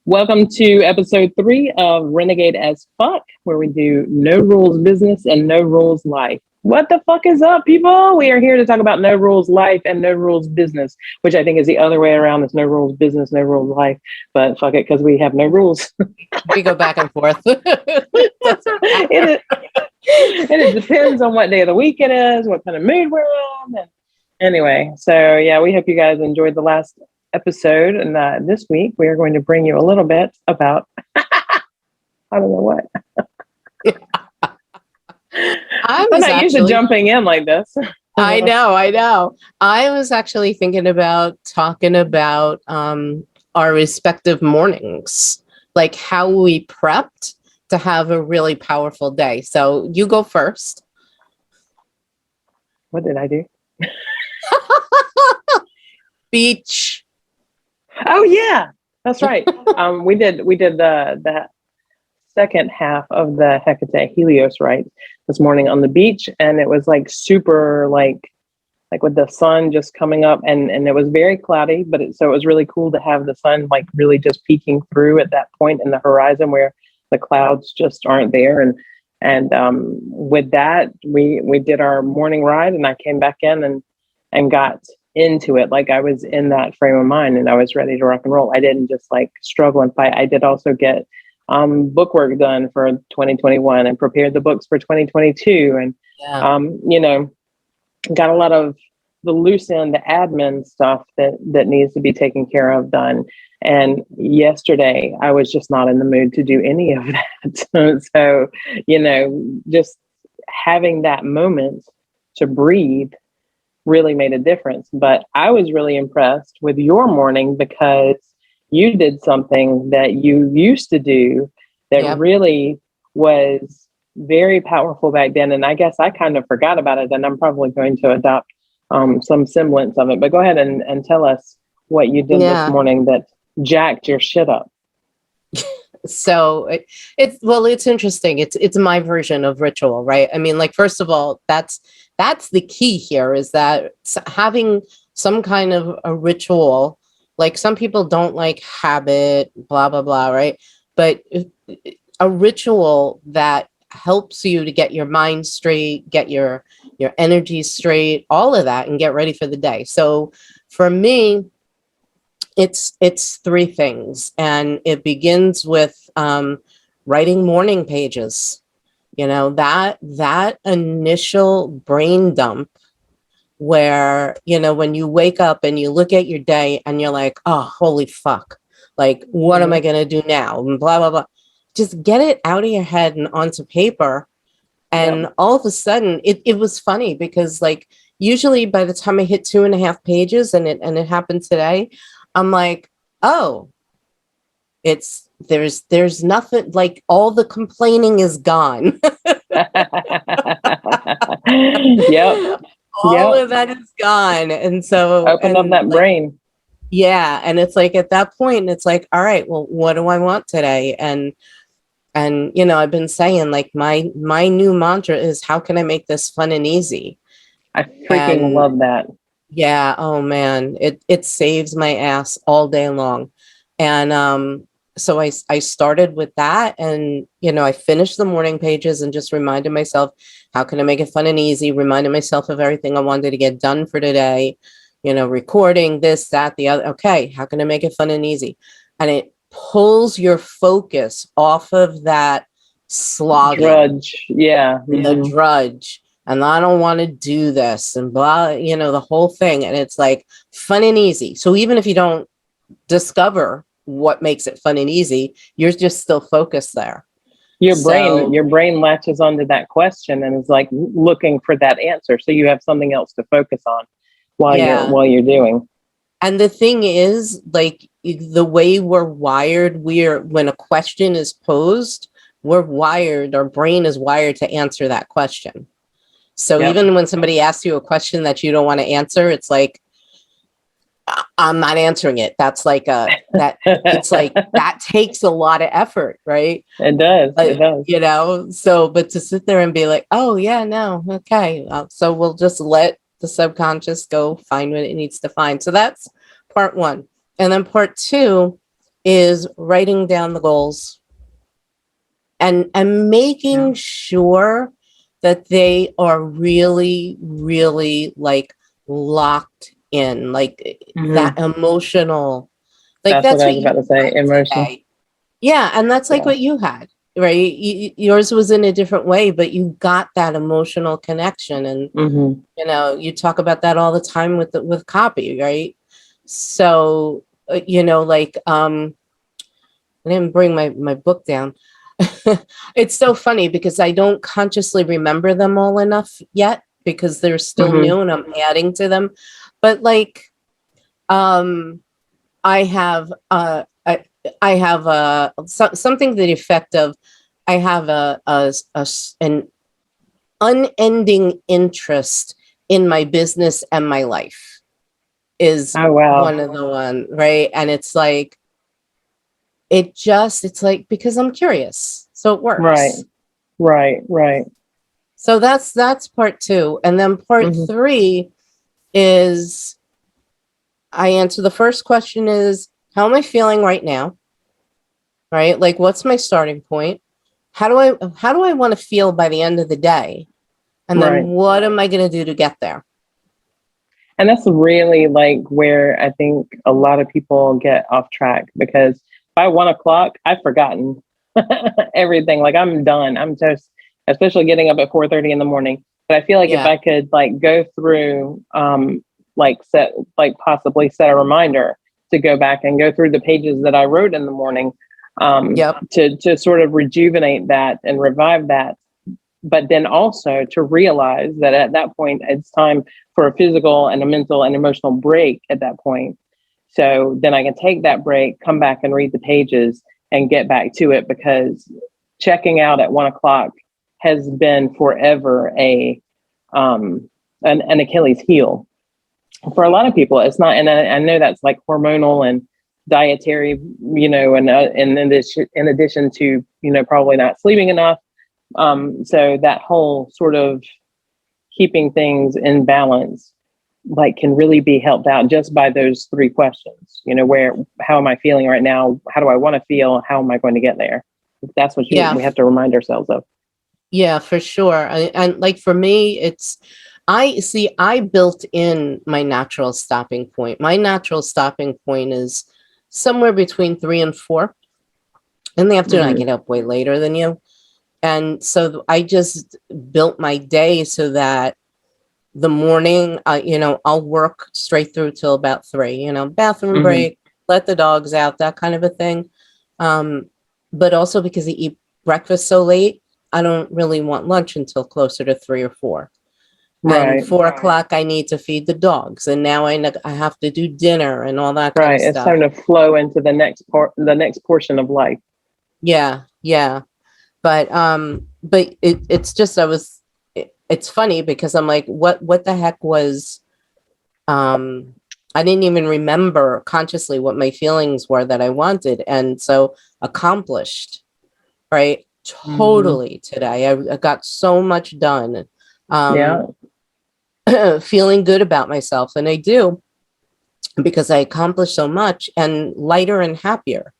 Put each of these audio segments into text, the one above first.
Welcome to episode 3 of Renegade as Fuck, where we do no rules business and no rules life. What the fuck is up, people? We are here to talk about no rules life and no rules business, which I think is the other way around. It's no rules business, no rules life. But fuck it, because we have no rules. We go back and forth. It depends on what day of the week it is, what kind of mood we're in. And anyway, so yeah, we hope you guys enjoyed the last episode. And this week we are going to bring you a little bit about, I don't know what. I'm not used to jumping in like this. I know. I was actually thinking about talking about our respective mornings, like how we prepped to have a really powerful day. So you go first. What did I do? Beach. Oh yeah, that's right. We did the second half of the Hecate Helios rite this morning on the beach, and it was like super like with the sun just coming up, and it was very cloudy, but so it was really cool to have the sun like really just peeking through at that point in the horizon where the clouds just aren't there. And with that, we did our morning ride, and I came back in and got into it. Like I was in that frame of mind and I was ready to rock and roll. I didn't just like struggle and fight. I did also get book work done for 2021 and prepared the books for 2022. And, got a lot of the loose end, the admin stuff that needs to be taken care of done. And yesterday I was just not in the mood to do any of that. So, just having that moment to breathe really made a difference. But I was really impressed with your morning because you did something that you used to do that really was very powerful back then. And I guess I kind of forgot about it, and I'm probably going to adopt some semblance of it. But go ahead and tell us what you did this morning that jacked your shit up. So it's interesting. It's my version of ritual, right? I mean, like, first of all, that's the key here, is that having some kind of a ritual. Like, some people don't like habit, blah, blah, blah, right? But a ritual that helps you to get your mind straight, get your energy straight, all of that, and get ready for the day. So for me, it's three things, and it begins with writing morning pages. That initial brain dump where, when you wake up and you look at your day and you're like, oh, holy fuck, like, what am I going to do now? And blah, blah, blah. Just get it out of your head and onto paper. And all of a sudden it was funny because, like, usually by the time I hit 2.5 pages, and it happened today, I'm like, oh, there's nothing, like, all the complaining is gone. Yep. All of that is gone. And so open up that brain. Yeah. And it's like, at that point, it's like, all right, well, what do I want today? And I've been saying, like, my new mantra is, how can I make this fun and easy? I freaking love that. Yeah. Oh man, it saves my ass all day long. And so I started with that, and I finished the morning pages and just reminded myself, how can I make it fun and easy? Reminded myself of everything I wanted to get done for today, recording this, that, the other. Okay, how can I make it fun and easy? And it pulls your focus off of that slogging, drudge. Yeah. The drudge. And I don't want to do this, and blah, the whole thing. And it's like fun and easy. So even if you don't discover what makes it fun and easy, you're just still focused there. Your brain latches onto that question and is like looking for that answer. So you have something else to focus on while you're doing. And the thing is, like, the way we're wired, when a question is posed, our brain is wired to answer that question. So even when somebody asks you a question that you don't want to answer, it's like, I'm not answering it. That's like it's like, that takes a lot of effort, right? It does. So, but to sit there and be like, oh yeah, no, okay. So we'll just let the subconscious go find what it needs to find. So that's part one. And then part two is writing down the goals and making sure that they are really, really like locked in, like that emotional, like That's what that's I what was you about to say. had Emotional. today. Yeah, and that's like Yeah. what you had, right? Yours was in a different way, but you got that emotional connection, and Mm-hmm. you know, you talk about that all the time with copy, right? So you know, like I didn't bring my book down. It's so funny because I don't consciously remember them all enough yet because they're still Mm-hmm. new and I'm adding to them. But like um I have I have something to the effect of I have an unending interest in my business and my life is Oh, wow. one of the one, right? And it's like it's like because I'm curious. So it Right. works. Right. Right. So that's part two. And then part Mm-hmm. three is I answer the first question is how am I feeling right now? Right? Like what's my starting point? How do I want to feel by the end of the day? And then Right. what am I going to do to get there? And that's really like where I think a lot of people get off track because by 1 o'clock, I've forgotten everything. Like I'm done. I'm just, especially getting up at 4:30 in the morning. But I feel like if Yeah. I could like go through, like possibly set a reminder to go back and go through the pages that I wrote in the morning, Yep. to sort of rejuvenate that and revive that, but then also to realize that at that point it's time for a physical and a mental and emotional break at that point. So then I can take that break, come back and read the pages and get back to it because checking out at 1 o'clock has been forever an Achilles heel for a lot of people. It's not, and I know that's like hormonal and dietary, and in addition to probably not sleeping enough. So that whole sort of keeping things in balance, like, can really be helped out just by those three questions. How am I feeling right now? How do I want to feel? How am I going to get there? That's what Yeah. we have to remind ourselves of. Yeah, for sure. And like for me, I built in my natural stopping point. My natural stopping point is somewhere between 3 and 4. In the afternoon, I Mm-hmm. get up way later than you. And so I just built my day so that the morning, I'll work straight through till about 3, bathroom Mm-hmm. break, let the dogs out, that kind of a thing. Um, but also because I eat breakfast so late, I don't really want lunch until closer to 3 or 4. And Right. 4 o'clock, I need to feed the dogs. And now I have to do dinner and all that kind of Right. It's stuff. time to flow into the next portion of life. Yeah. Yeah. But it's just, it's funny because I'm like, what the heck was, I didn't even remember consciously what my feelings were that I wanted. And so accomplished, right? Totally today. I got so much done. Yeah. Feeling good about myself. And I do because I accomplished so much and lighter and happier.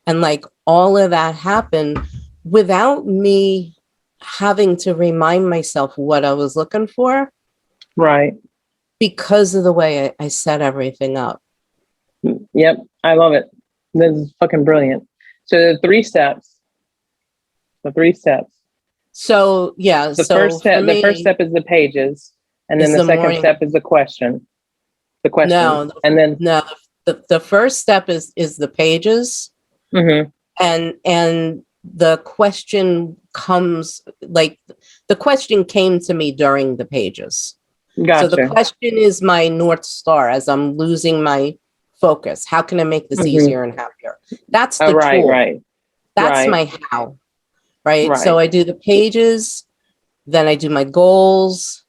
And like all of that happened without me having to remind myself what I was looking for Right. because of the way I set everything up. Yep. I love it. This is fucking brilliant. So the three steps. The three steps. So yeah, The so first for step. The first me, step is the pages, and then it's the the second morning. step is the question. The questions, No, and then. no, the first step is the pages, Mm-hmm. and the question comes like the question came to me during the pages. So the Gotcha. question is my North Star as I'm losing my focus. How can I make this Mm-hmm. easier and happier? That's Oh, the right, tool. right, That's right, my how, right? So right. I do the pages, then I do my goals,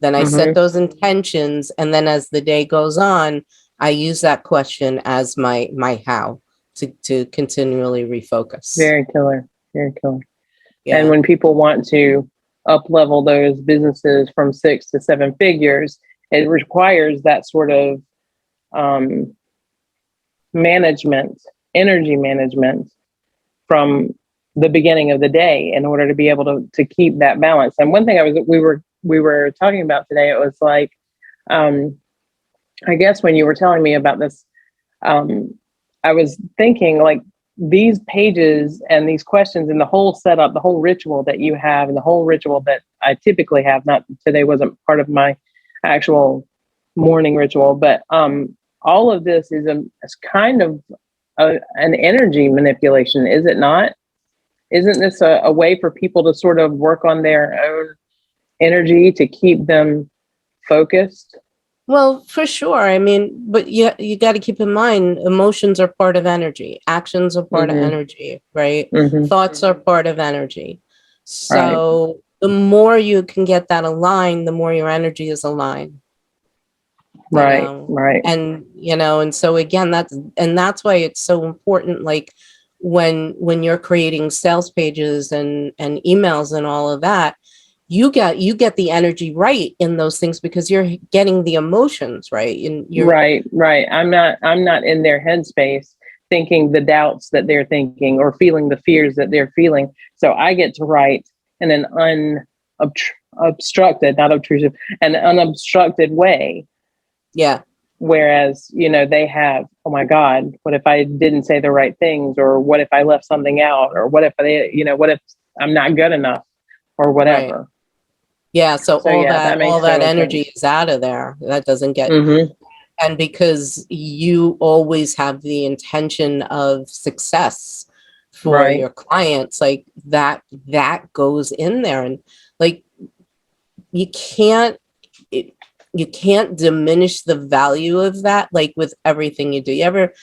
then I set Mm-hmm. those intentions, and then as the day goes on, I use that question as my how to continually refocus. Very killer. Very killer. And Yeah. when people want to up level those businesses from 6 to 7 figures, it requires that sort of um, management energy management from the beginning of the day in order to be able to keep that balance. And one thing we were talking about today, it was like, I guess when you were telling me about this, I was thinking like these pages and these questions and the whole setup, the whole ritual that you have, and the whole ritual that I typically have. Not today wasn't part of my actual morning ritual, but all of this is kind of an energy manipulation, is it not? Isn't this a way for people to sort of work on their own energy to keep them focused? Well, for sure. I mean, but you got to keep in mind, emotions are part of energy, actions are part of energy, right? Thoughts are part of energy. So the more you can get that aligned, the more your energy is aligned. Right. Right. And and so again, that's why it's so important. Like when you're creating sales pages and emails and all of that, you get the energy right in those things because you're getting the emotions right. And you're right. I'm not in their headspace thinking the doubts that they're thinking or feeling the fears that they're feeling. So I get to write in an unobstructed, not obtrusive, an unobstructed way. Yeah. Whereas, they have, oh my God, what if I didn't say the right things? Or what if I left something out? Or what if what if I'm not good enough or whatever? Right. Yeah. So all that that energy is out of there. That doesn't get, and because you always have the intention of success for your clients, like that goes in there. And like, you can't diminish the value of that, like with everything you do. You ever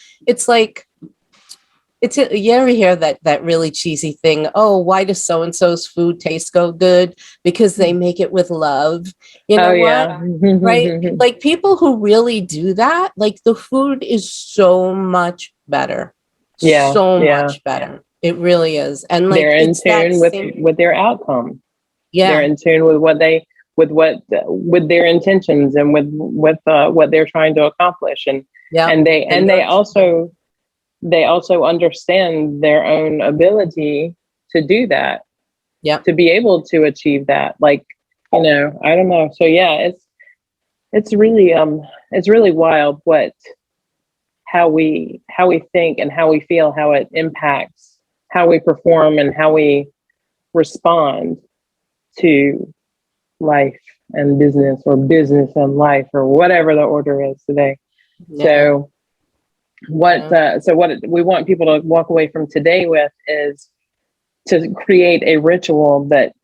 hear that really cheesy thing, oh, why does so-and-so's food taste so good? Because they make it with love. What? Right? Like people who really do that, like the food is so much better. Yeah. So much better. It really is. And like they're in tune with their outcome. Yeah. They're in tune with with their intentions and with what they're trying to accomplish. And they also understand their own ability to do that. Yeah. To be able to achieve that. Like, I don't know. So yeah, it's really wild how we think and how we feel, how it impacts how we perform and how we respond to life and business, or business and life, or whatever the order is today. Yeah. So what we want people to walk away from today with is to create a ritual that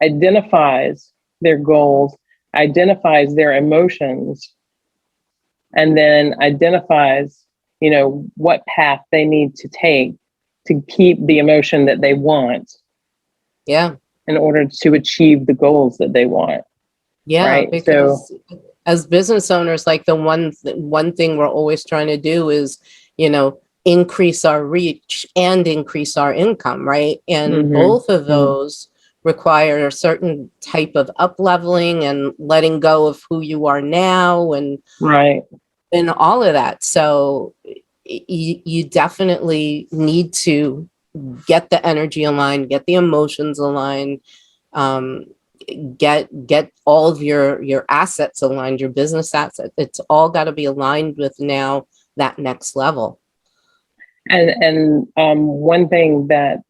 identifies their goals, identifies their emotions, and then identifies, what path they need to take to keep the emotion that they want. Yeah. In order to achieve the goals that they want. Yeah. Right? Because as business owners, like the one thing we're always trying to do is, increase our reach and increase our income, right? And both of those require a certain type of up leveling and letting go of who you are now and all of that. So you definitely need to get the energy aligned, get the emotions aligned, get all of your assets aligned, your business assets. It's all got to be aligned with now that next level. And one thing that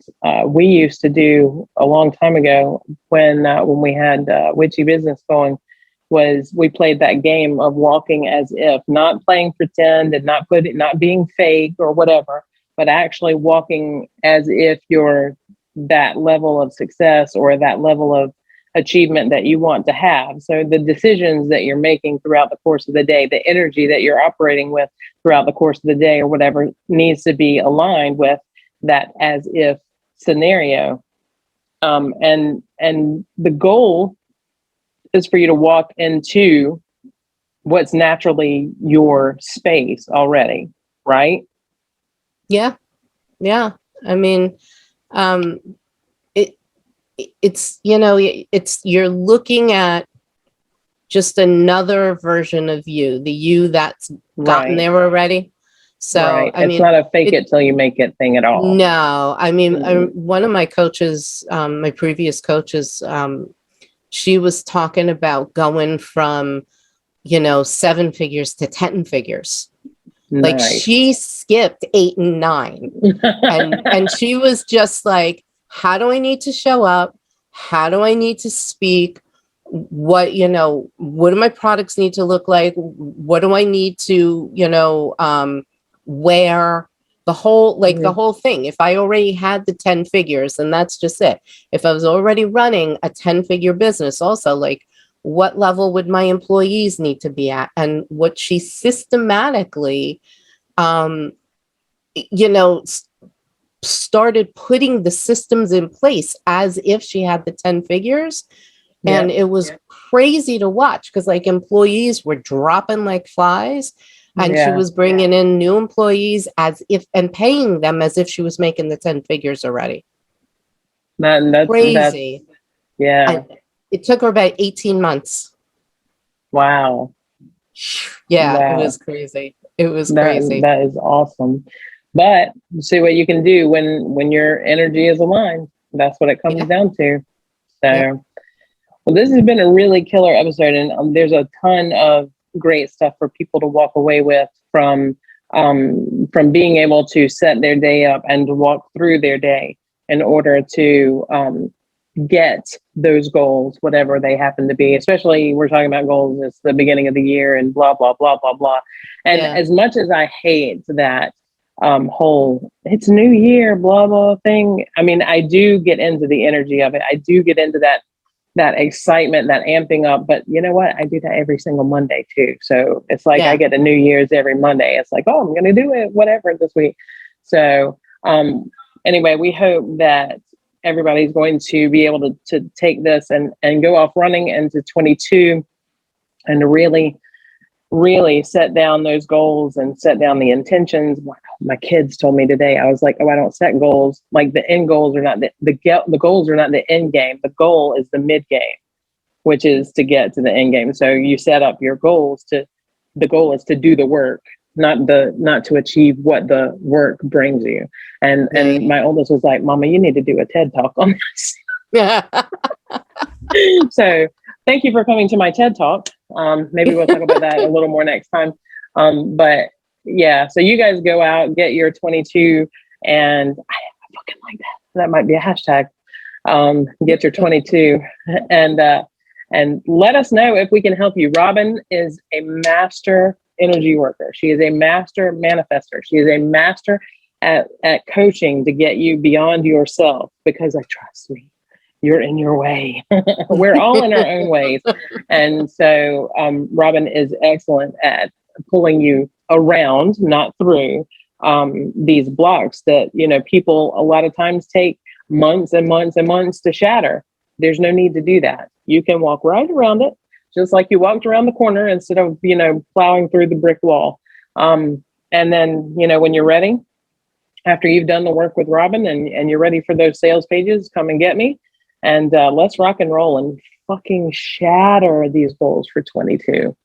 we used to do a long time ago when we had Witchy Business going was we played that game of walking as if, not playing pretend and not being fake or whatever, but actually walking as if you're that level of success or that level of achievement that you want to have. So the decisions that you're making throughout the course of the day, the energy that you're operating with throughout the course of the day or whatever, needs to be aligned with that as if scenario. And the goal is for you to walk into what's naturally your space already, right? Yeah. Yeah. I mean, it's you're looking at just another version of you, the you that's gotten there already. So, Right. I It's mean, not a fake it till you make it thing at all. no, I mean, Mhm. one of my coaches, my previous coaches, she was talking about going from, 7 figures to 10 figures. Like Nice. she skipped 8 and 9. And she was just like, how do I need to show up? How do I need to speak? What do my products need to look like? What do I need to, wear? The Mhm. whole thing. If I already had the 10 figures, and that's just it. If I was already running a 10-figure business, also, like, what level would my employees need to be at? And what she systematically, um, you know, started putting the systems in place as if she had the 10 figures. Yeah. And it was crazy to watch because, like, employees were dropping like flies, and she Yeah. was bringing in new employees as if and paying them as if she was making the 10 figures already. That's Crazy. yeah. And it took her about 18 months. Wow. Yeah, it Wow. was crazy. It was That crazy. that is awesome. But see what you can do when your energy is aligned. That's what it comes Yeah. down to. Yep. So, well, this has been a really killer episode, and there's a ton of great stuff for people to walk away with from being able to set their day up and to walk through their day in order to get those goals, whatever they happen to be. Especially, we're talking about goals. It's the beginning of the year, and blah blah blah blah blah. And Yeah. as much as I hate that whole "it's new year" blah blah thing, I mean, I do get into the energy of it. I do get into that excitement, that amping up. But you know what? I do that every single Monday too. So it's like I Yeah. get a New Year's every Monday. It's like, oh, I'm going to do it, whatever, this week. So anyway, we hope that everybody's going to be able to take this and go off running into 22 and to really set down those goals and set down the intentions. My kids told me today, I was like, oh, I don't set goals. Like the end goals are not the goals are not the end game. The goal is the mid game, which is to get to the end game. So you set up your goals the goal is to do the work, not to achieve what the work brings you. And Right. my oldest was like, Mama, you need to do a TED talk on this. Yeah. So thank you for coming to my TED talk. Maybe we'll talk about that a little more next time. But yeah, so you guys go out, get your 22, and I fucking like that. That might be a hashtag. Get your 22, and let us know if we can help you. Robin is a master energy worker. She is a master manifester. She is a master at coaching to get you beyond yourself, because I trust me, you're in your way. We're all in our own ways. And so Robin is excellent at pulling you around, not through these blocks that, people a lot of times take months and months and months to shatter. There's no need to do that. You can walk right around it, just like you walked around the corner instead of, plowing through the brick wall. And then, when you're ready, after you've done the work with Robin and you're ready for those sales pages, come and get me. And let's rock and roll and fucking shatter these goals for 22.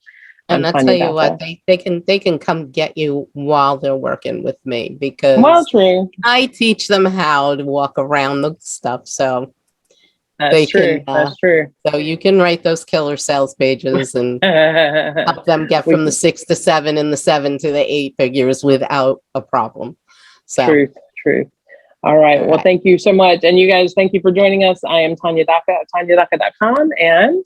And I'm I'll tell Tanya you what, Daca. they can come get you while they're working with me, Well, because true. I teach them how to walk around the stuff. So That's they true. can That's true. so you can write those killer sales pages and help them get from the We 6 to 7 and the 7 to the 8 figures without a problem. So truth. All right. all Well, right. thank you so much. And you guys, thank you for joining us. I am Tanya Daca at TanyaDaca.com. And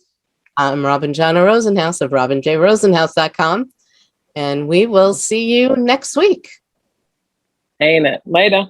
I'm Robin Jana Rosenhaus of RobinJRosenhaus.com. And we will see you next week. ain't it? Later.